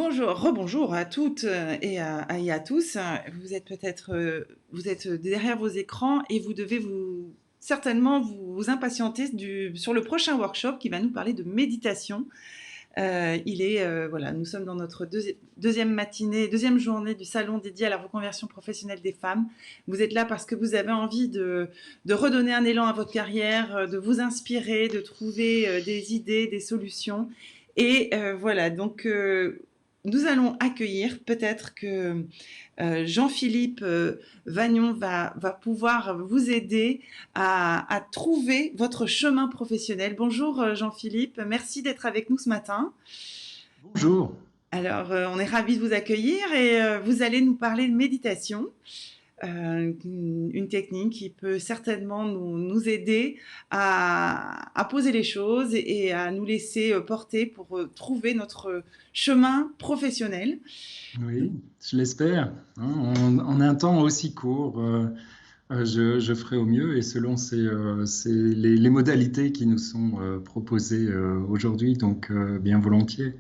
Bonjour, rebonjour à toutes et à tous. Vous êtes peut-être, vous êtes derrière vos écrans et vous devez certainement vous impatienter sur le prochain workshop qui va nous parler de méditation. Voilà, nous sommes dans notre deuxième matinée, deuxième journée du salon dédié à la reconversion professionnelle des femmes. Vous êtes là parce que vous avez envie de redonner un élan à votre carrière, de vous inspirer, de trouver des idées, des solutions. Et voilà, donc nous allons accueillir, peut-être que Jean-Philippe Vagnon va pouvoir vous aider à trouver votre chemin professionnel. Bonjour Jean-Philippe, merci d'être avec nous ce matin. Bonjour. Alors, on est ravis de vous accueillir et vous allez nous parler de méditation. Une technique qui peut certainement nous aider à poser les choses et à nous laisser porter pour trouver notre chemin professionnel. Oui, je l'espère. En un temps aussi court, je ferai au mieux et selon les modalités qui nous sont proposées aujourd'hui, donc bien volontiers.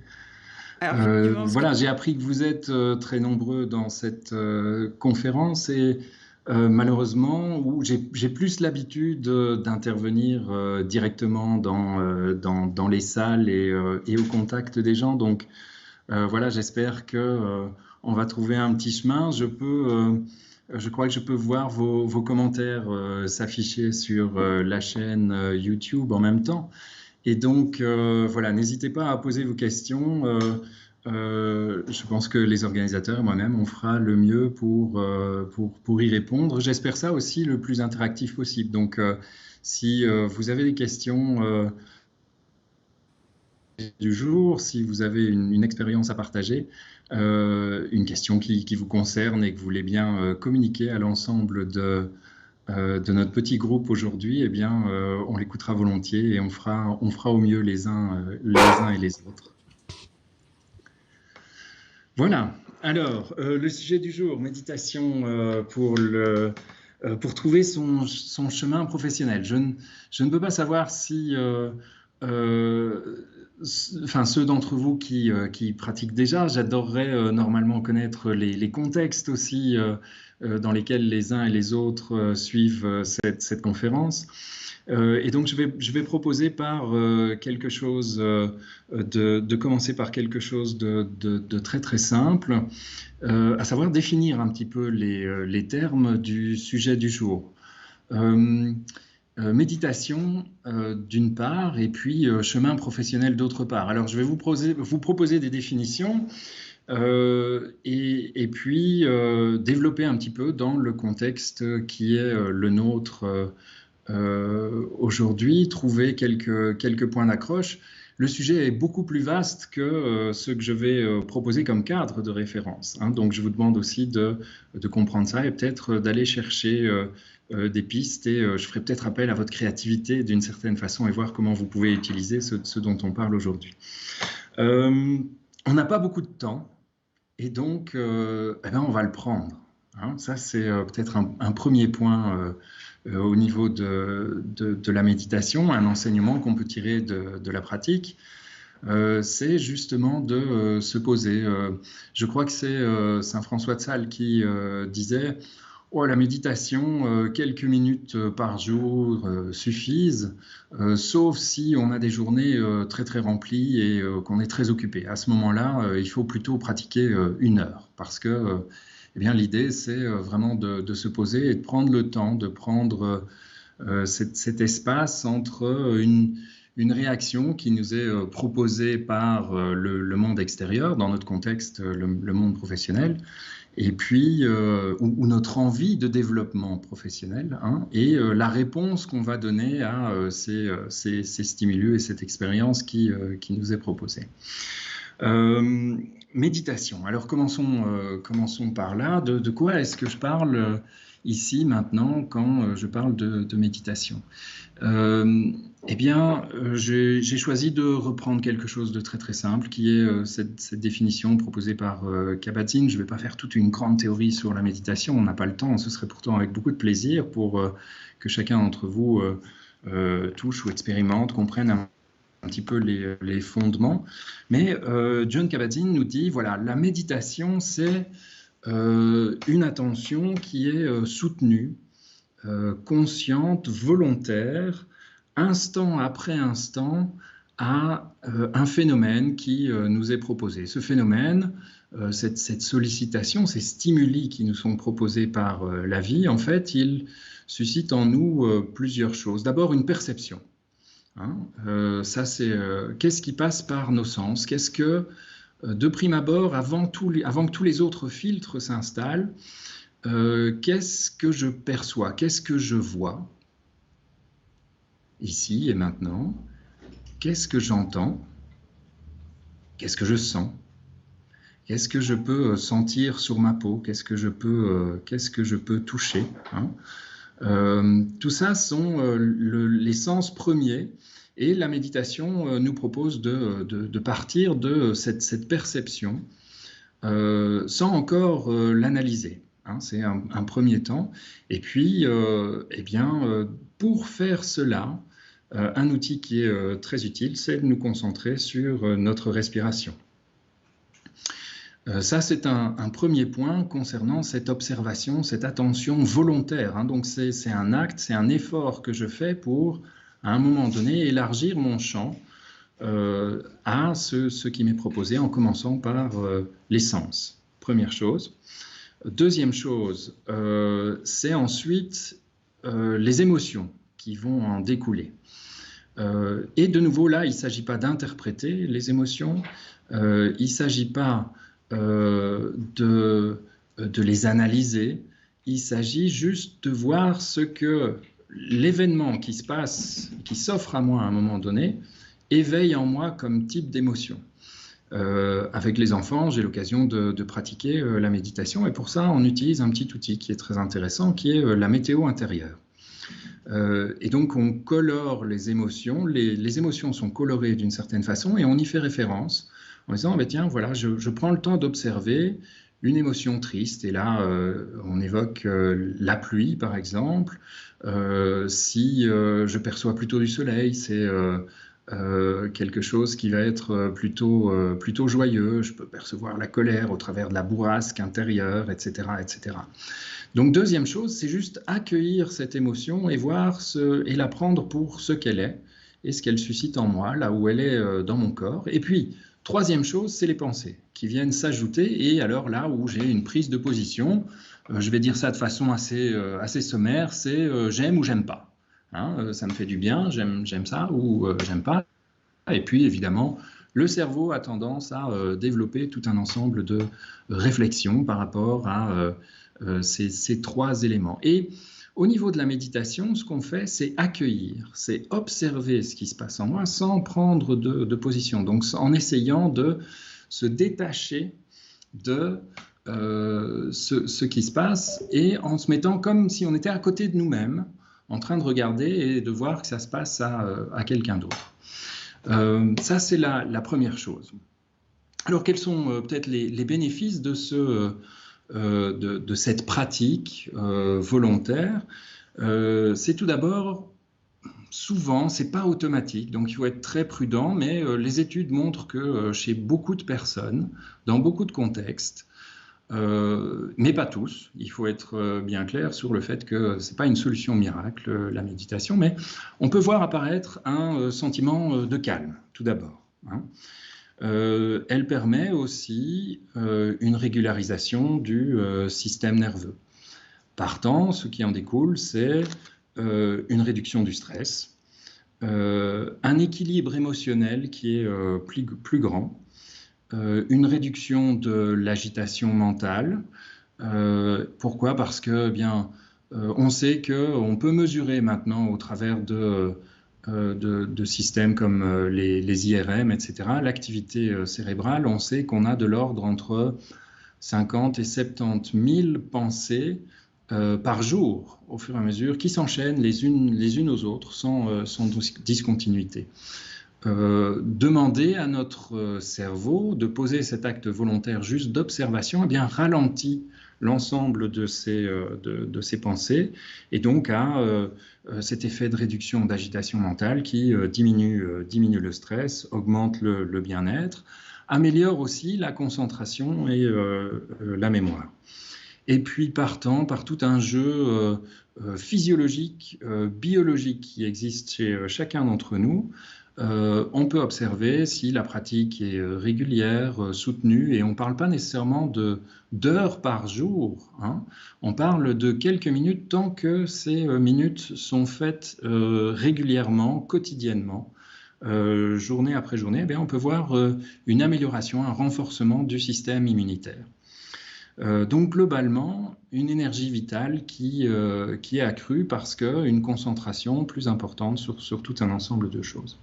Alors, effectivement, Voilà, j'ai appris que vous êtes très nombreux dans cette conférence et malheureusement, où j'ai plus l'habitude d'intervenir directement dans les salles et au contact des gens. Donc voilà, j'espère que on va trouver un petit chemin. Je crois que je peux voir vos commentaires s'afficher sur la chaîne YouTube en même temps. Et donc, voilà, n'hésitez pas à poser vos questions. Je pense que les organisateurs et moi-même, on fera le mieux pour y répondre. J'espère ça aussi le plus interactif possible. Donc, si vous avez des questions du jour, si vous avez une expérience à partager, une question qui vous concerne et que vous voulez bien communiquer à l'ensemble de notre petit groupe aujourd'hui, eh bien, on l'écoutera volontiers et on fera au mieux les uns et les autres. Voilà. Alors, le sujet du jour, méditation pour trouver son chemin professionnel. Je ne peux pas savoir si ceux d'entre vous qui pratiquent déjà, j'adorerais normalement connaître les contextes aussi dans lesquels les uns et les autres suivent cette conférence. Et donc, je vais proposer quelque chose de commencer par quelque chose de très très simple, à savoir définir un petit peu les termes du sujet du jour. Méditation d'une part et puis chemin professionnel d'autre part. Alors je vais vous proposer des définitions et puis développer un petit peu dans le contexte qui est le nôtre aujourd'hui, trouver quelques points d'accroche. Le sujet est beaucoup plus vaste que ce que je vais proposer comme cadre de référence. Donc je vous demande aussi de comprendre ça et peut-être d'aller chercher des pistes et je ferai peut-être appel à votre créativité d'une certaine façon et voir comment vous pouvez utiliser ce dont on parle aujourd'hui. On n'a pas beaucoup de temps et donc on va le prendre. Ça c'est peut-être un premier point au niveau de la méditation, un enseignement qu'on peut tirer de la pratique. C'est justement de se poser. Je crois que c'est Saint François de Sales qui disait oh, la méditation, quelques minutes par jour suffisent, sauf si on a des journées très très remplies et qu'on est très occupé. À ce moment-là, il faut plutôt pratiquer 1 heure parce que eh bien, l'idée, c'est vraiment de se poser et de prendre le temps, de prendre cet espace entre une réaction qui nous est proposée par le monde extérieur, dans notre contexte, le monde professionnel, et puis ou notre envie de développement professionnel, et la réponse qu'on va donner à ces stimulus et cette expérience qui nous est proposée. Méditation. Alors commençons par là. De quoi est-ce que je parle ici maintenant quand je parle de méditation? Eh bien, j'ai choisi de reprendre quelque chose de très très simple qui est cette définition proposée par Kabat-Zinn. Je ne vais pas faire toute une grande théorie sur la méditation, on n'a pas le temps, ce serait pourtant avec beaucoup de plaisir pour que chacun d'entre vous touche ou expérimente, comprenne petit peu les fondements. Mais Jon Kabat-Zinn nous dit, voilà, la méditation, c'est une attention qui est soutenue, consciente, volontaire, instant après instant, à un phénomène qui nous est proposé. Ce phénomène, cette sollicitation, ces stimuli qui nous sont proposés par la vie, en fait, ils suscitent en nous plusieurs choses. D'abord, une perception. Hein, ça, c'est qu'est-ce qui passe par nos sens? Qu'est-ce que, de prime abord, avant que tous les autres filtres s'installent, qu'est-ce que je perçois? Qu'est-ce que je vois ici et maintenant? Qu'est-ce que j'entends? Qu'est-ce que je sens? Qu'est-ce que je peux sentir sur ma peau? Qu'est-ce que je peux toucher, hein? Tout ça sont les sens premiers, et la méditation nous propose de partir de cette perception sans encore l'analyser. Hein, c'est un premier temps. Et puis, pour faire cela, un outil qui est très utile, c'est de nous concentrer sur notre respiration. Ça, c'est un premier point concernant cette observation, cette attention volontaire. Hein. Donc, c'est un acte, c'est un effort que je fais pour, à un moment donné, élargir mon champ à ce qui m'est proposé, en commençant par les sens. Première chose. Deuxième chose, c'est ensuite les émotions qui vont en découler. Et de nouveau, là, il ne s'agit pas d'interpréter les émotions, il ne s'agit pas de les analyser, il s'agit juste de voir ce que l'événement qui se passe, qui s'offre à moi à un moment donné, éveille en moi comme type d'émotion. Avec les enfants, j'ai l'occasion de pratiquer la méditation, et pour ça, on utilise un petit outil qui est très intéressant, qui est la météo intérieure. Et donc, on colore les émotions. Les émotions sont colorées d'une certaine façon, et on y fait référence en disant, tiens, voilà, je prends le temps d'observer une émotion triste, et là, on évoque la pluie, par exemple. Si je perçois plutôt du soleil, c'est quelque chose qui va être plutôt joyeux. Je peux percevoir la colère au travers de la bourrasque intérieure, etc., etc. Donc, deuxième chose, c'est juste accueillir cette émotion et et la prendre pour ce qu'elle est et ce qu'elle suscite en moi, là où elle est dans mon corps. Et puis, troisième chose, c'est les pensées qui viennent s'ajouter. Et alors là où j'ai une prise de position, je vais dire ça de façon assez sommaire, c'est j'aime ou j'aime pas. Hein, ça me fait du bien, j'aime ça ou j'aime pas. Et puis évidemment, le cerveau a tendance à développer tout un ensemble de réflexions par rapport à ces trois éléments. Et au niveau de la méditation, ce qu'on fait, c'est accueillir, c'est observer ce qui se passe en moi sans prendre de position. Donc en essayant de se détacher de ce qui se passe, et en se mettant comme si on était à côté de nous-mêmes, en train de regarder et de voir que ça se passe à quelqu'un d'autre. Ça, c'est la première chose. Alors, quels sont peut-être les bénéfices de cette pratique volontaire? C'est tout d'abord, souvent, ce n'est pas automatique, donc il faut être très prudent, mais les études montrent que chez beaucoup de personnes, dans beaucoup de contextes, mais pas tous. Il faut être bien clair sur le fait que ce n'est pas une solution miracle, la méditation, mais on peut voir apparaître un sentiment de calme, tout d'abord. Hein. Elle permet aussi une régularisation du système nerveux. Partant, ce qui en découle, c'est une réduction du stress, un équilibre émotionnel qui est plus grand, une réduction de l'agitation mentale. Pourquoi? Parce que on sait qu'on peut mesurer maintenant au travers de systèmes comme les IRM, etc., l'activité cérébrale. On sait qu'on a de l'ordre entre 50 et 70 000 pensées par jour, au fur et à mesure, qui s'enchaînent les unes aux autres sans discontinuité. Demander à notre cerveau de poser cet acte volontaire juste d'observation, ralentit l'ensemble de ces pensées, et donc à cet effet de réduction d'agitation mentale qui diminue le stress, augmente le bien-être, améliore aussi la concentration et la mémoire. Et puis par tout un jeu physiologique, biologique qui existe chez chacun d'entre nous, on peut observer si la pratique est régulière, soutenue, et on ne parle pas nécessairement d'heures par jour, hein. On parle de quelques minutes tant que ces minutes sont faites régulièrement, quotidiennement, journée après journée. Eh bien, on peut voir une amélioration, un renforcement du système immunitaire. Donc globalement, une énergie vitale qui est accrue parce qu'une concentration plus importante sur tout un ensemble de choses.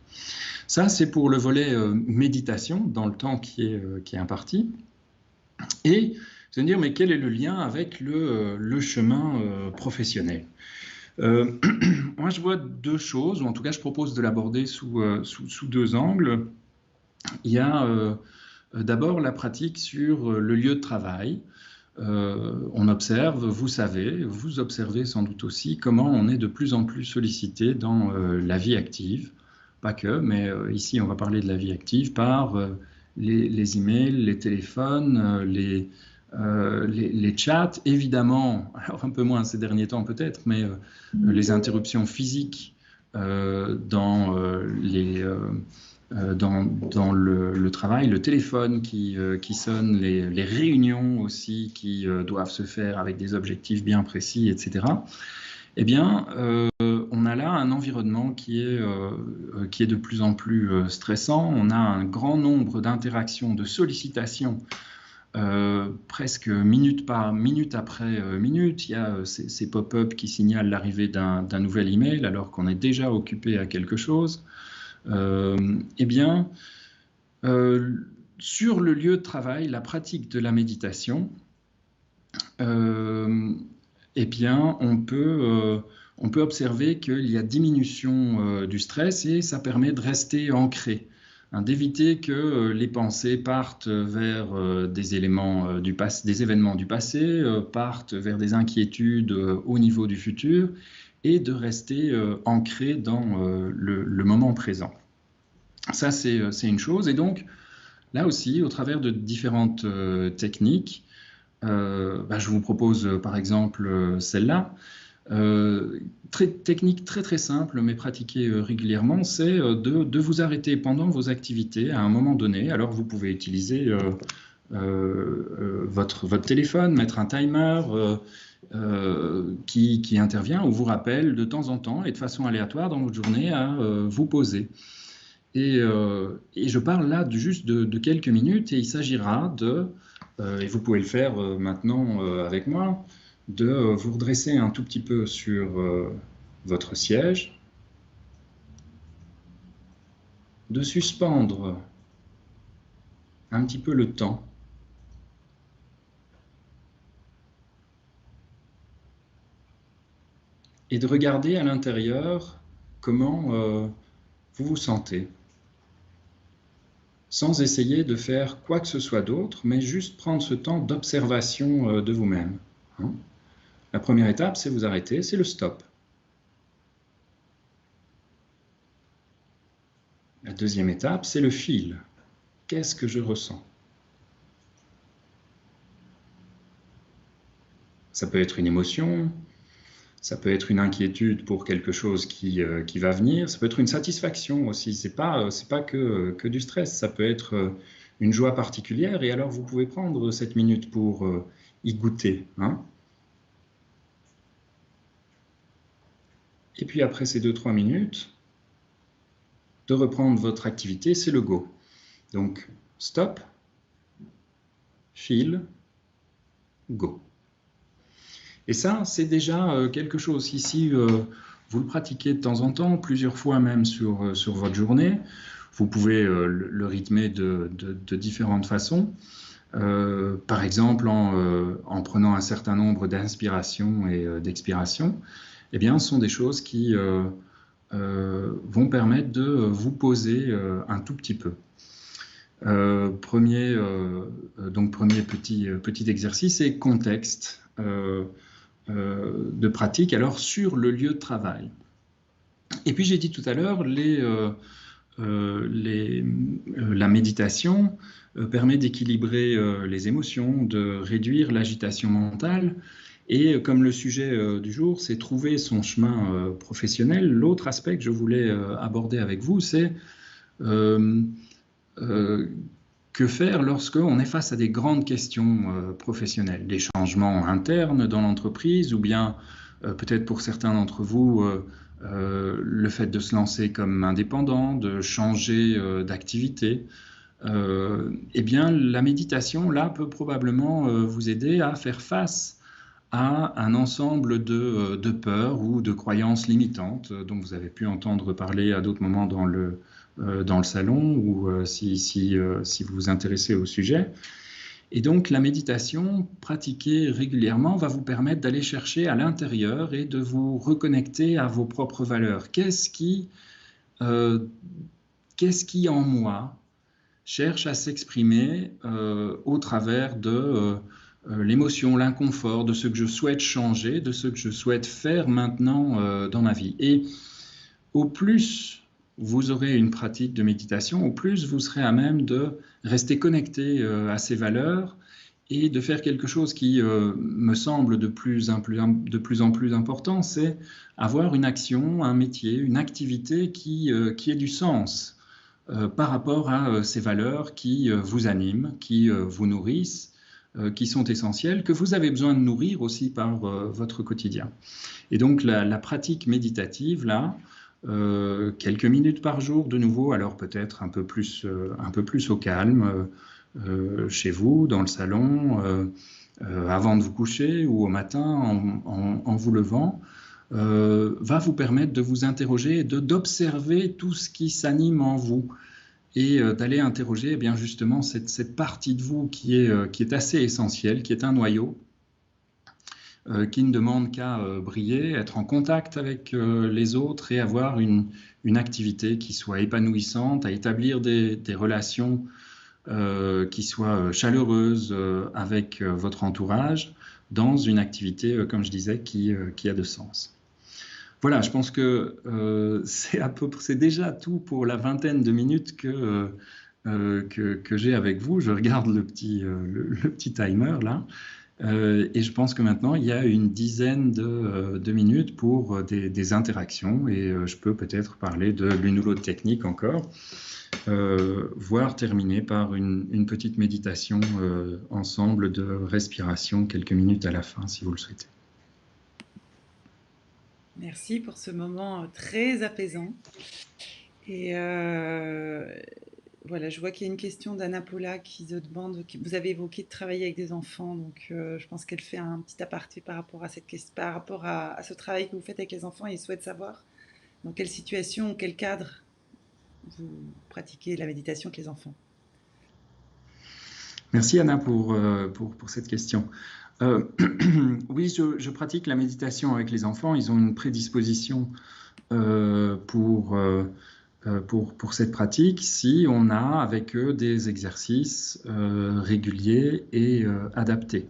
Ça, c'est pour le volet méditation, dans le temps qui est imparti. Et vous allez me dire, mais quel est le lien avec le chemin professionnel? Moi, je vois deux choses, ou en tout cas, je propose de l'aborder sous deux angles. Il y a d'abord la pratique sur le lieu de travail. On observe, vous observez sans doute aussi comment on est de plus en plus sollicité dans la vie active, pas que, mais ici on va parler de la vie active par les emails, les téléphones, les chats, évidemment, alors un peu moins ces derniers temps peut-être, mais les interruptions physiques dans le travail, le téléphone qui sonne, les réunions aussi qui doivent se faire avec des objectifs bien précis, etc. Eh bien, on a là un environnement qui est de plus en plus stressant. On a un grand nombre d'interactions, de sollicitations, presque minute après minute. Il y a ces pop-up qui signalent l'arrivée d'un nouvel email alors qu'on est déjà occupé à quelque chose. Eh bien, sur le lieu de travail, la pratique de la méditation, eh bien, on peut observer qu'il y a diminution du stress et ça permet de rester ancré, hein, d'éviter que les pensées partent vers des événements du passé, partent vers des inquiétudes au niveau du futur, et de rester ancré dans le moment présent. Ça, c'est une chose. Et donc, là aussi, au travers de différentes techniques, je vous propose par exemple celle-là. Technique très très simple, mais pratiquée régulièrement, c'est de vous arrêter pendant vos activités à un moment donné. Alors, vous pouvez utiliser votre téléphone, mettre un timer qui intervient ou vous rappelle de temps en temps et de façon aléatoire dans votre journée à vous poser. Et je parle là juste de quelques minutes, et il s'agira et vous pouvez le faire maintenant avec moi, de vous redresser un tout petit peu sur votre siège, de suspendre un petit peu le temps, et de regarder à l'intérieur comment vous vous sentez, sans essayer de faire quoi que ce soit d'autre, mais juste prendre ce temps d'observation de vous-même. Hein. La première étape, c'est vous arrêter, c'est le stop. La deuxième étape, c'est le feel. Qu'est-ce que je ressens? Ça peut être une émotion, ça peut être une inquiétude pour quelque chose qui va venir, ça peut être une satisfaction aussi, c'est pas que du stress, ça peut être une joie particulière, et alors vous pouvez prendre 7 minutes pour y goûter. Hein. Et puis après ces 2-3 minutes, de reprendre votre activité, c'est le go. Donc stop, feel, go. Et ça, c'est déjà quelque chose. Ici, vous le pratiquez de temps en temps, plusieurs fois même sur votre journée. Vous pouvez le rythmer de différentes façons. Par exemple, en prenant un certain nombre d'inspirations et d'expirations. Eh bien, ce sont des choses qui vont permettre de vous poser un tout petit peu. Premier petit exercice, c'est contexte de pratique, alors sur le lieu de travail. Et puis j'ai dit tout à l'heure, la méditation permet d'équilibrer les émotions, de réduire l'agitation mentale. Et comme le sujet du jour, c'est trouver son chemin professionnel, l'autre aspect que je voulais aborder avec vous, c'est que faire lorsqu'on est face à des grandes questions professionnelles, des changements internes dans l'entreprise, ou bien peut-être pour certains d'entre vous, le fait de se lancer comme indépendant, de changer d'activité. Eh bien, la méditation, là, peut probablement vous aider à faire face à un ensemble de peurs ou de croyances limitantes dont vous avez pu entendre parler à d'autres moments dans le salon ou si vous vous intéressez au sujet. Et donc, la méditation pratiquée régulièrement va vous permettre d'aller chercher à l'intérieur et de vous reconnecter à vos propres valeurs. Qu'est-ce qui en moi cherche à s'exprimer au travers de l'émotion, l'inconfort, de ce que je souhaite changer, de ce que je souhaite faire maintenant dans ma vie. Et au plus vous aurez une pratique de méditation, au plus vous serez à même de rester connecté à ces valeurs et de faire quelque chose qui me semble de plus en plus important, c'est avoir une action, un métier, une activité qui ait du sens par rapport à ces valeurs qui vous animent, qui vous nourrissent, qui sont essentielles, que vous avez besoin de nourrir aussi par votre quotidien. Et donc la pratique méditative, là, quelques minutes par jour de nouveau, alors peut-être un peu plus au calme, chez vous, dans le salon, avant de vous coucher ou au matin en vous levant, va vous permettre de vous interroger et d'observer tout ce qui s'anime en vous et d'aller interroger bien justement cette partie de vous qui est assez essentielle, qui est un noyau, qui ne demande qu'à briller, être en contact avec les autres et avoir une activité qui soit épanouissante, à établir des relations qui soient chaleureuses avec votre entourage, dans une activité, comme je disais, qui a de sens. Voilà, je pense que c'est déjà tout pour la vingtaine de minutes que j'ai avec vous. Je regarde le petit timer là. Et je pense que maintenant, il y a une dizaine de minutes pour des interactions et je peux peut-être parler de l'une ou l'autre technique encore, voire terminer par une petite méditation ensemble de respiration, quelques minutes à la fin, si vous le souhaitez. Merci pour ce moment très apaisant. Et voilà, je vois qu'il y a une question d'Anna Paula qui se demande, vous avez évoqué de travailler avec des enfants, donc je pense qu'elle fait un petit aparté par rapport à cette question, par rapport à ce travail que vous faites avec les enfants, et souhaite savoir dans quelle situation, quel cadre vous pratiquez la méditation avec les enfants. Merci Anna pour cette question. Oui, je pratique la méditation avec les enfants. Ils ont une prédisposition pour cette pratique si on a avec eux des exercices réguliers et adaptés.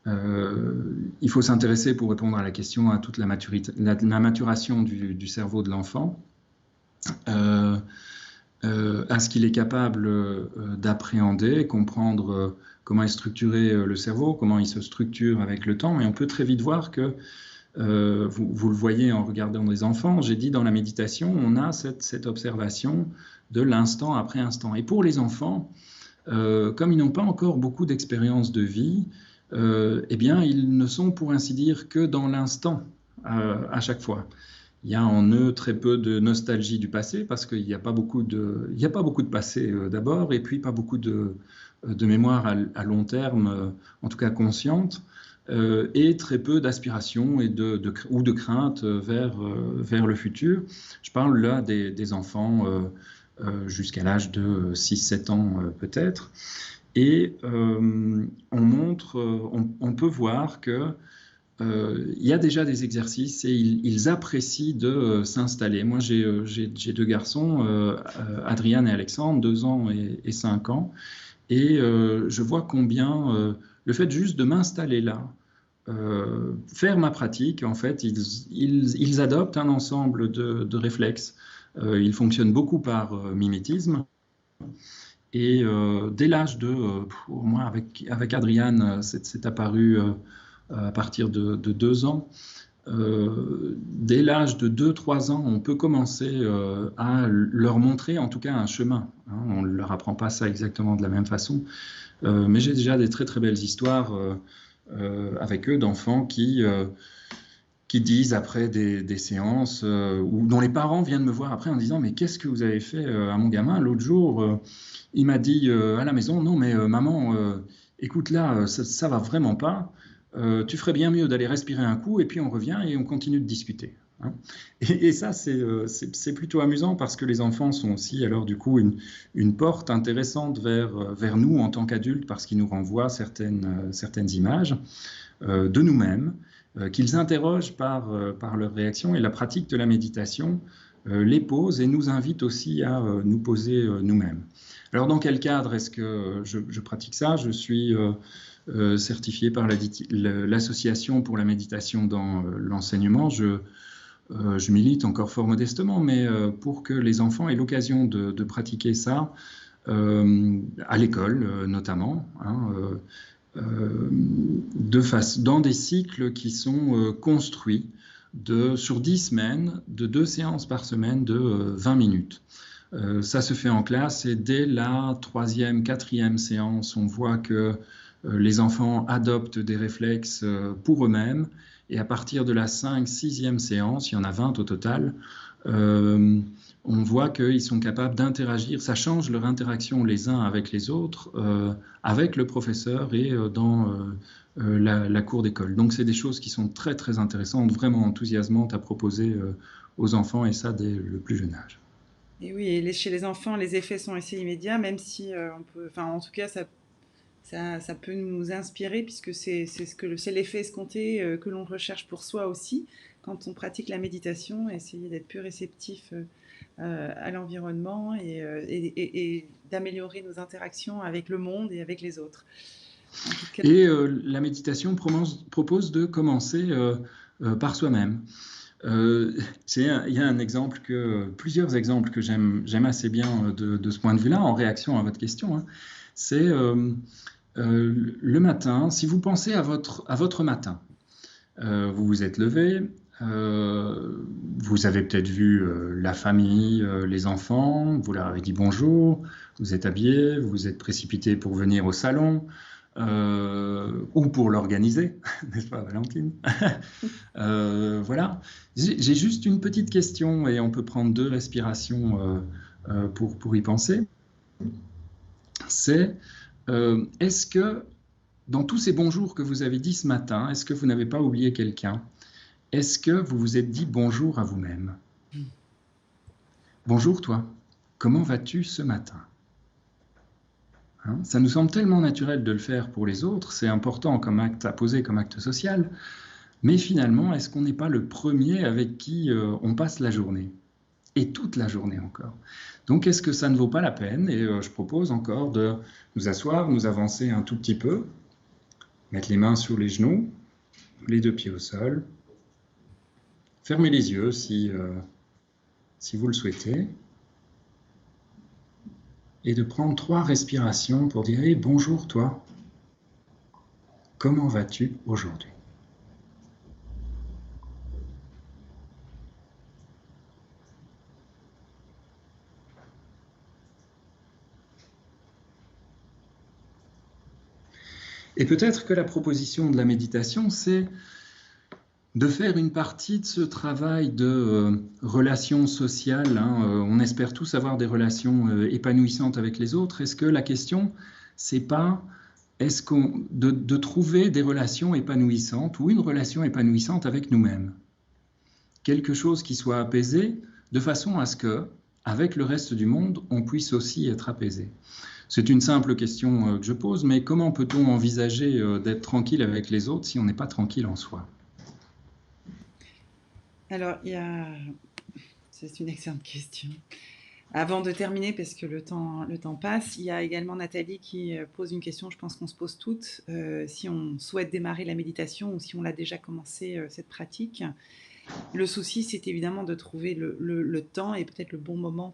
Il faut s'intéresser, pour répondre à la question, à toute la maturation du cerveau de l'enfant, à ce qu'il est capable d'appréhender, comprendre comment est structuré le cerveau, comment il se structure avec le temps. Et on peut très vite voir que, vous le voyez en regardant des enfants, j'ai dit dans la méditation, on a cette observation de l'instant après instant. Et pour les enfants, comme ils n'ont pas encore beaucoup d'expérience de vie, eh bien, ils ne sont pour ainsi dire que dans l'instant à chaque fois. Il y a en eux très peu de nostalgie du passé parce qu'il n'y a pas beaucoup de passé d'abord, et puis pas beaucoup de mémoire à long terme, en tout cas consciente, et très peu d'aspiration ou de crainte vers le futur. Je parle là des enfants jusqu'à l'âge de 6-7 ans peut-être. Et on peut voir que il y a déjà des exercices et ils apprécient de s'installer. Moi, j'ai 2 garçons, Adrien et Alexandre, 2 ans et 5 ans, et je vois combien le fait juste de m'installer là, faire ma pratique, en fait, ils adoptent un ensemble de réflexes. Ils fonctionnent beaucoup par mimétisme. Et dès l'âge au moins avec Adriane, c'est apparu à partir de 2 ans. Dès l'âge de 2-3 ans, on peut commencer à leur montrer en tout cas un chemin. Hein. On ne leur apprend pas ça exactement de la même façon. Mais j'ai déjà des très très belles histoires avec eux d'enfants qui disent après des séances, ou dont les parents viennent me voir après en disant « Mais qu'est-ce que vous avez fait à mon gamin l'autre jour il m'a dit à la maison, non mais maman, écoute là, ça va vraiment pas. Tu ferais bien mieux d'aller respirer un coup et puis on revient et on continue de discuter. Hein. Et ça, c'est plutôt amusant parce que les enfants sont aussi alors du coup une porte intéressante vers nous en tant qu'adultes parce qu'ils nous renvoient certaines images de nous-mêmes, qu'ils interrogent par leur réaction, et la pratique de la méditation les pose et nous invite aussi à nous poser nous-mêmes. Alors dans quel cadre est-ce que je pratique ça? Je suis certifié par l'association pour la méditation dans l'enseignement. Je milite encore fort modestement, mais pour que les enfants aient l'occasion de pratiquer ça, à l'école notamment, hein, dans des cycles qui sont construits sur 10 semaines, de 2 séances par semaine de 20 minutes. Ça se fait en classe et dès la 3e, 4e séance, on voit que les enfants adoptent des réflexes pour eux-mêmes, et à partir de la 5e, 6e séance, il y en a 20 au total, on voit qu'ils sont capables d'interagir, ça change leur interaction les uns avec les autres, avec le professeur et dans la cour d'école. Donc c'est des choses qui sont très très intéressantes, vraiment enthousiasmantes à proposer aux enfants, et ça dès le plus jeune âge. Et oui, et chez les enfants, les effets sont assez immédiats, même si en tout cas, ça peut nous inspirer, puisque c'est l'effet escompté que l'on recherche pour soi aussi, quand on pratique la méditation, essayer d'être plus réceptif à l'environnement et d'améliorer nos interactions avec le monde et avec les autres. Et la méditation propose de commencer par soi-même. Il y a plusieurs exemples que j'aime assez bien de ce point de vue-là, en réaction à votre question. Hein. C'est le matin, si vous pensez à votre matin, vous vous êtes levé, vous avez peut-être vu la famille, les enfants, vous leur avez dit bonjour, vous êtes habillé, vous vous êtes précipité pour venir au salon, ou pour l'organiser, n'est-ce pas Valentine? Voilà. J'ai juste une petite question, et on peut prendre 2 respirations pour y penser. C'est, est-ce que dans tous ces bonjours que vous avez dit ce matin, est-ce que vous n'avez pas oublié quelqu'un? Est-ce que vous vous êtes dit bonjour à vous-même? Bonjour toi, comment vas-tu ce matin? Hein, ça nous semble tellement naturel de le faire pour les autres, c'est important comme acte à poser, comme acte social, mais finalement, est-ce qu'on n'est pas le premier avec qui on passe la journée? Et toute la journée encore. Donc, est-ce que ça ne vaut pas la peine? Et je propose encore de nous asseoir, nous avancer un tout petit peu, mettre les mains sur les genoux, les 2 pieds au sol, fermer les yeux si vous le souhaitez, et de prendre 3 respirations pour dire hey, « Bonjour toi, comment vas-tu aujourd'hui ?» Et peut-être que la proposition de la méditation, c'est de faire une partie de ce travail de relations sociales. Hein, on espère tous avoir des relations épanouissantes avec les autres. Est-ce que la question, c'est pas de trouver des relations épanouissantes ou une relation épanouissante avec nous-mêmes? Quelque chose qui soit apaisé de façon à ce que, avec le reste du monde, on puisse aussi être apaisé. C'est une simple question que je pose, mais comment peut-on envisager d'être tranquille avec les autres si on n'est pas tranquille en soi? Alors, c'est une excellente question. Avant de terminer, parce que le temps passe, il y a également Nathalie qui pose une question, je pense qu'on se pose toutes, si on souhaite démarrer la méditation ou si on l'a déjà commencé cette pratique. Le souci, c'est évidemment de trouver le temps et peut-être le bon moment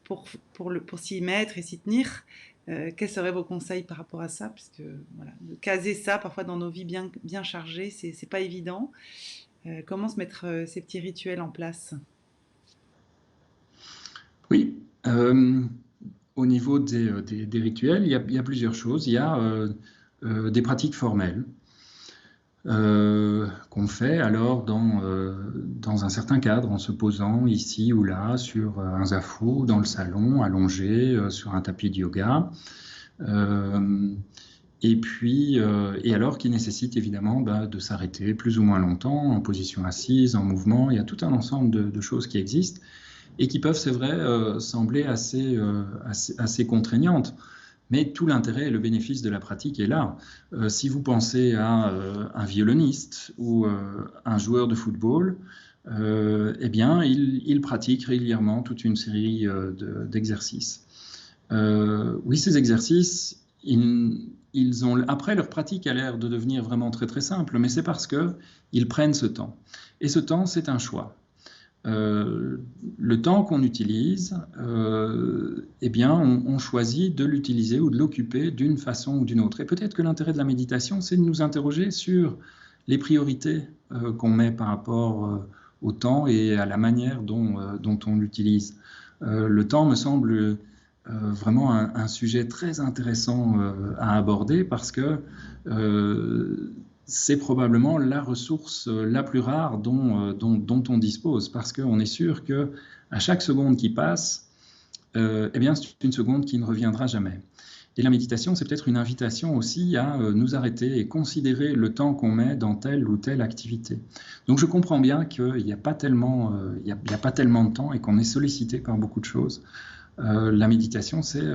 pour s'y mettre et s'y tenir. Quels seraient vos conseils par rapport à ça? Parce que voilà, de caser ça parfois dans nos vies bien chargées, c'est pas évident. Comment se mettre ces petits rituels en place? Oui, au niveau des rituels, il y a plusieurs choses. Il y a des pratiques formelles qu'on fait alors dans un certain cadre, en se posant ici ou là sur un zafou, dans le salon, allongé, sur un tapis de yoga. Et puis, et alors qui nécessite évidemment de s'arrêter plus ou moins longtemps, en position assise, en mouvement. Il y a tout un ensemble de choses qui existent et qui peuvent, c'est vrai, sembler assez contraignantes. Mais tout l'intérêt et le bénéfice de la pratique est là. Si vous pensez à un violoniste ou un joueur de football, eh bien, il pratique régulièrement toute une série d'exercices. Oui, ces exercices, après, leur pratique a l'air de devenir vraiment très très simple, mais c'est parce qu'ils prennent ce temps. Et ce temps, c'est un choix. Le temps qu'on utilise, eh bien, on choisit de l'utiliser ou de l'occuper d'une façon ou d'une autre. Et peut-être que l'intérêt de la méditation, c'est de nous interroger sur les priorités qu'on met par rapport au temps et à la manière dont on l'utilise. Le temps me semble vraiment un sujet très intéressant à aborder parce que c'est probablement la ressource la plus rare dont on dispose, parce qu'on est sûr qu'à chaque seconde qui passe, eh bien, c'est une seconde qui ne reviendra jamais. Et la méditation, c'est peut-être une invitation aussi à nous arrêter et considérer le temps qu'on met dans telle ou telle activité. Donc je comprends bien qu'il n'y a pas tellement, il y a pas tellement de temps et qu'on est sollicité par beaucoup de choses. La méditation, c'est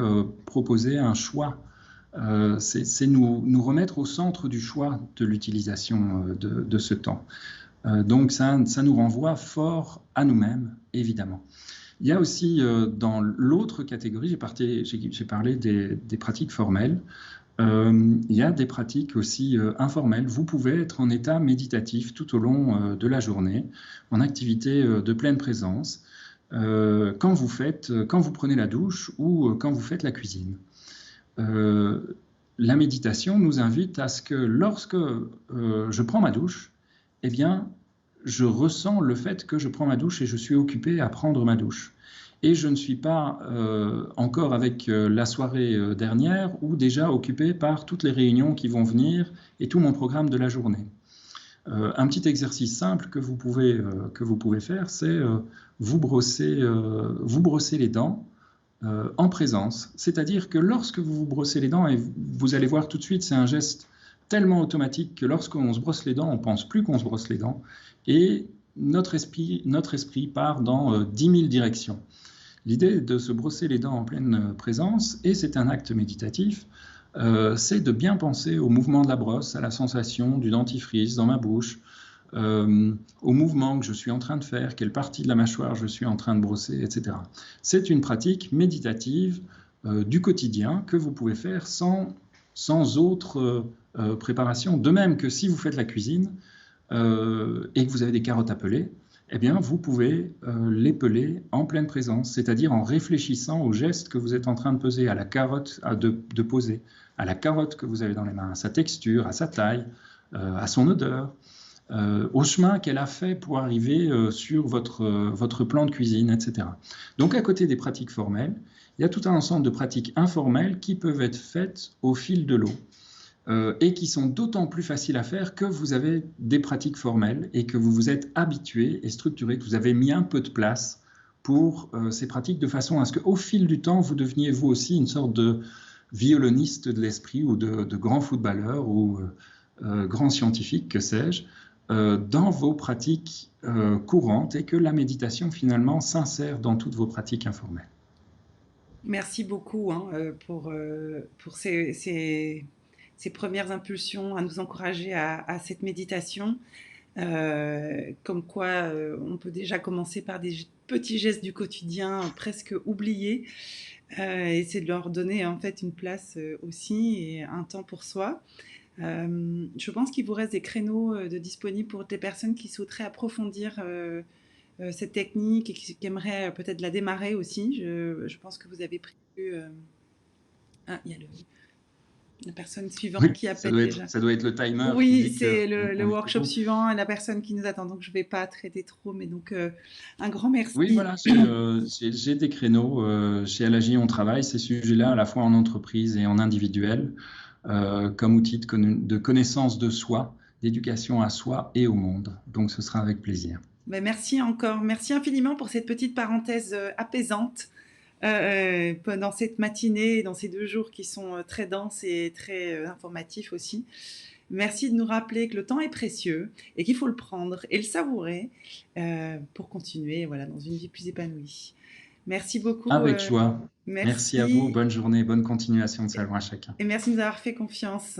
proposer un choix. C'est nous remettre au centre du choix de l'utilisation de ce temps. Donc ça nous renvoie fort à nous-mêmes, évidemment. Il y a aussi dans l'autre catégorie, j'ai parlé des pratiques formelles, il y a des pratiques aussi informelles. Vous pouvez être en état méditatif tout au long de la journée, en activité de pleine présence, quand vous prenez la douche ou quand vous faites la cuisine. La méditation nous invite à ce que lorsque je prends ma douche, eh bien, je ressens le fait que je prends ma douche et je suis occupé à prendre ma douche. Et je ne suis pas encore avec la soirée dernière ou déjà occupé par toutes les réunions qui vont venir et tout mon programme de la journée. Un petit exercice simple que vous pouvez faire, c'est vous brosser les dents en présence. C'est-à-dire que lorsque vous vous brossez les dents, et vous allez voir tout de suite, c'est un geste tellement automatique que lorsqu'on se brosse les dents, on ne pense plus qu'on se brosse les dents, et notre esprit part dans 10 000 directions. L'idée de se brosser les dents en pleine présence, et c'est un acte méditatif, c'est de bien penser au mouvement de la brosse, à la sensation du dentifrice dans ma bouche, au mouvement que je suis en train de faire, quelle partie de la mâchoire je suis en train de brosser, etc. C'est une pratique méditative du quotidien que vous pouvez faire sans autre préparation. De même que si vous faites la cuisine et que vous avez des carottes à peler, eh bien, vous pouvez les peler en pleine présence, c'est-à-dire en réfléchissant au geste que vous êtes en train de peser, à la carotte de poser, à la carotte que vous avez dans les mains, à sa texture, à sa taille, à son odeur, au chemin qu'elle a fait pour arriver sur votre plan de cuisine, etc. Donc, à côté des pratiques formelles, il y a tout un ensemble de pratiques informelles qui peuvent être faites au fil de l'eau. Et qui sont d'autant plus faciles à faire que vous avez des pratiques formelles et que vous vous êtes habitué et structuré, que vous avez mis un peu de place pour ces pratiques de façon à ce qu'au fil du temps, vous deveniez vous aussi une sorte de violoniste de l'esprit ou de grand footballeur ou grand scientifique, que sais-je, dans vos pratiques courantes et que la méditation finalement s'insère dans toutes vos pratiques informelles. Merci beaucoup pour ces premières impulsions à nous encourager à cette méditation. Comme quoi on peut déjà commencer par des petits gestes du quotidien presque oubliés, et c'est de leur donner en fait une place aussi et un temps pour soi. Je pense qu'il vous reste des créneaux de disponibles pour des personnes qui souhaiteraient approfondir cette technique et qui aimeraient peut-être la démarrer aussi. Je pense que vous avez prévu... Ah, il y a la personne Oui, suivante qui appelle déjà. ça doit être le timer qui Oui, dit c'est qu'on le on est workshop toujours. suivant et la personne qui nous attend, donc je ne vais pas traiter trop, mais donc un grand Oui, merci. voilà, j'ai des créneaux. Chez Alagi, on travaille ces sujets-là à la fois en entreprise et en individuel, comme outil de connaissance de soi, d'éducation à soi et au monde. Donc, ce sera avec plaisir. Ben, merci encore, merci infiniment pour cette petite parenthèse apaisante pendant cette matinée, dans ces 2 jours qui sont très denses et très informatifs aussi. Merci de nous rappeler que le temps est précieux et qu'il faut le prendre et le savourer pour continuer voilà, dans une vie plus épanouie. Merci beaucoup. Avec joie. Merci à vous. Merci Bonne journée, bonne continuation de salon à chacun. et merci de nous avoir fait confiance.